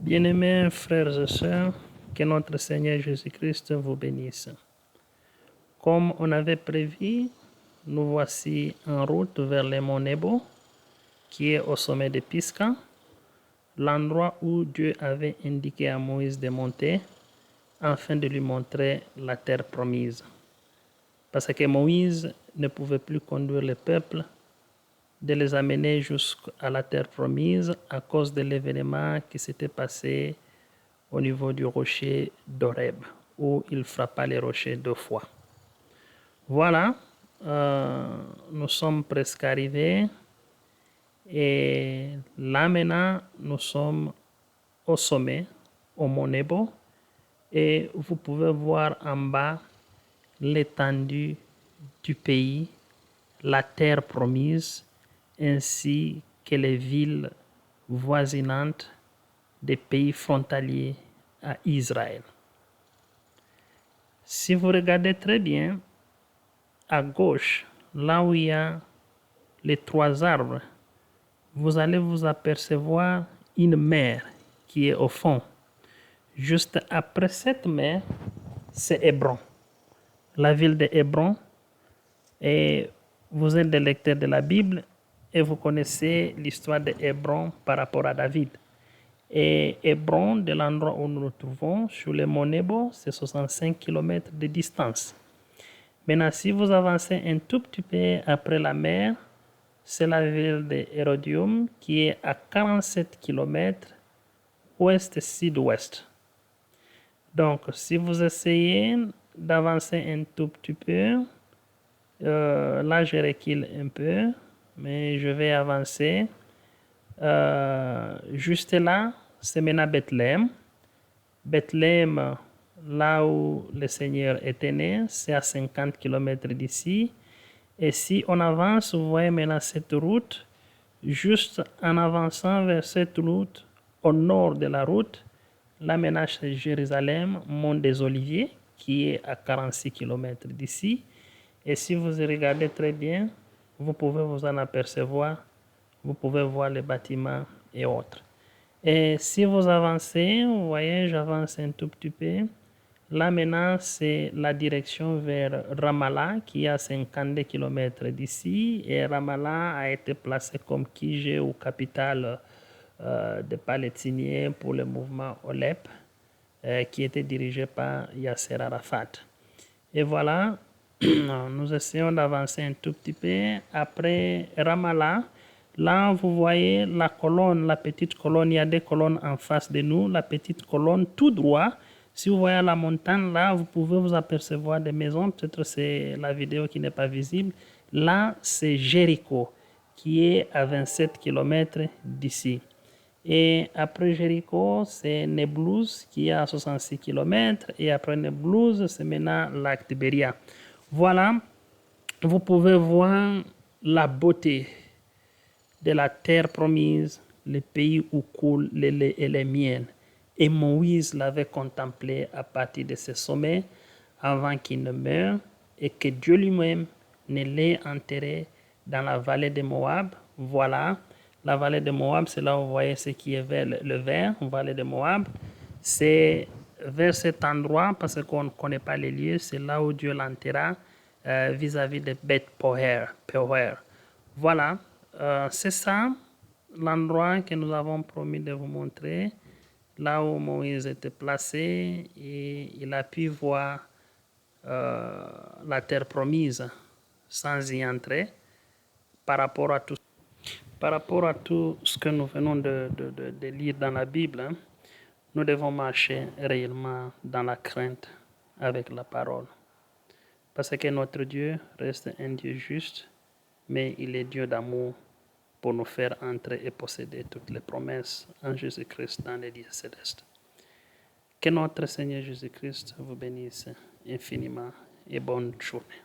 Bien-aimés frères et sœurs, que notre Seigneur Jésus-Christ vous bénisse. Comme on avait prévu, nous voici en route vers le mont Nebo, qui est au sommet de Pisga, l'endroit où Dieu avait indiqué à Moïse de monter afin de lui montrer la terre promise. Parce que Moïse ne pouvait plus conduire le peuple, de les amener jusqu'à la terre promise à cause de l'événement qui s'était passé au niveau du rocher d'Horeb, où il frappa les rochers 2 fois. Voilà, nous sommes presque arrivés et là maintenant nous sommes au sommet, au mont Nebo, et vous pouvez voir en bas l'étendue du pays, la terre promise, ainsi que les villes voisinantes des pays frontaliers à Israël. Si vous regardez très bien, à gauche, là où il y a les 3 arbres, vous allez vous apercevoir une mer qui est au fond. Juste après cette mer, c'est Hébron, la ville de Hébron. Et vous êtes des lecteurs de la Bible et vous connaissez l'histoire de Hébron par rapport à David. Et Hébron, de l'endroit où nous nous trouvons, sur le mont Nebo, c'est 65 km de distance. Maintenant, si vous avancez un tout petit peu après la mer, c'est la ville de Hérodium qui est à 47 km ouest-sud-ouest. Donc, si vous essayez d'avancer un tout petit peu, là je recule un peu, mais je vais avancer. Juste là, c'est maintenant Bethléem. Bethléem, là où le Seigneur était né, c'est à 50 km d'ici. Et si on avance, vous voyez maintenant cette route, juste en avançant vers cette route, au nord de la route, là maintenant c'est Jérusalem, Mont des Oliviers, qui est à 46 km d'ici. Et si vous regardez très bien, vous pouvez vous en apercevoir, vous pouvez voir les bâtiments et autres. Et si vous avancez, vous voyez, j'avance un tout petit peu. Là maintenant, c'est la direction vers Ramallah, qui est à 52 km d'ici. Et Ramallah a été placé comme QG ou capitale des Palestiniens pour le mouvement OLEP, qui était dirigé par Yasser Arafat. Et voilà, nous essayons d'avancer un tout petit peu. Après Ramallah, là, vous voyez la colonne, la petite colonne, il y a 2 colonnes en face de nous. La petite colonne tout droit. Si vous voyez la montagne, là, vous pouvez vous apercevoir des maisons. Peut-être c'est la vidéo qui n'est pas visible. Là, c'est Jéricho, qui est à 27 km d'ici. Et après Jéricho, c'est Néblouz, qui est à 66 km. Et après Néblouz, c'est maintenant lac de Beria. Voilà, vous pouvez voir la beauté de la terre promise, le pays où coule le lait et les miel. Et Moïse l'avait contemplé à partir de ce sommet avant qu'il ne meure et que Dieu lui-même ne l'ait enterré dans la vallée de Moab. Voilà, la vallée de Moab, c'est là où vous voyez ce qui est vers le vert, vallée de Moab. C'est vers cet endroit, parce qu'on ne connaît pas les lieux, c'est là où Dieu l'enterra vis-à-vis de Beth-Peor. Voilà, c'est ça l'endroit que nous avons promis de vous montrer, là où Moïse était placé et il a pu voir la terre promise sans y entrer par rapport à tout ce que nous venons de lire dans la Bible. Nous devons marcher réellement dans la crainte avec la parole. Parce que notre Dieu reste un Dieu juste, mais il est Dieu d'amour pour nous faire entrer et posséder toutes les promesses en Jésus-Christ dans les lieux célestes. Que notre Seigneur Jésus-Christ vous bénisse infiniment et bonne journée.